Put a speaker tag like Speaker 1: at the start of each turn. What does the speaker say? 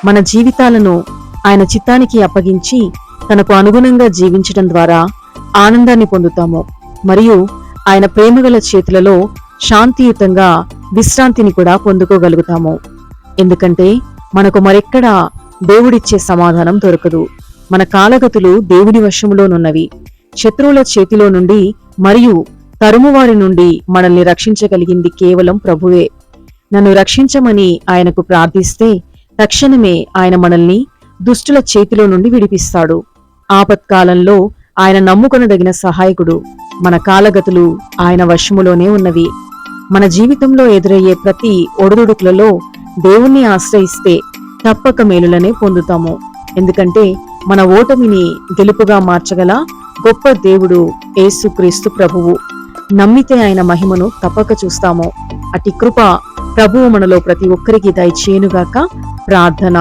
Speaker 1: మన జీవితాలను ఆయన చిత్తానికి అప్పగించి తనకు అనుగుణంగా జీవించడం ద్వారా ఆనందాన్ని పొందుతాము మరియు ఆయన ప్రేమగల చేతులలో శాంతియుతంగా విశ్రాంతిని కూడా పొందుకోగలుగుతాము. ఎందుకంటే మనకు మరెక్కడా దేవుడిచ్చే సమాధానం దొరకదు. మన కాలగతులు దేవుడి వశములోనున్నవి. శత్రువుల చేతిలో నుండి మరియు తరుమువారి నుండి మనల్ని రక్షించగలిగింది కేవలం ప్రభువే. నన్ను రక్షించమని ఆయనకు ప్రార్థిస్తే తక్షణమే ఆయన మనల్ని దుష్టుల చేతిలో నుండి విడిపిస్తాడు. ఆపత్కాలంలో ఆయన నమ్ముకొనదగిన సహాయకుడు. మన కాలగతులు ఆయన వశములోనే ఉన్నవి. మన జీవితంలో ఎదురయ్యే ప్రతి ఒడుదుడుకులలో దేవుణ్ణి ఆశ్రయిస్తే తప్పక మేలులనే పొందుతాము. ఎందుకంటే మన ఓటమిని గెలుపుగా మార్చగల గొప్ప దేవుడు యేసుక్రీస్తు ప్రభువు. నమ్మితే ఆయన మహిమను తప్పక చూస్తాము. అట్టి కృప ప్రభువు మనలో ప్రతి ఒక్కరికి దయచేయునుగాక. ప్రార్థన.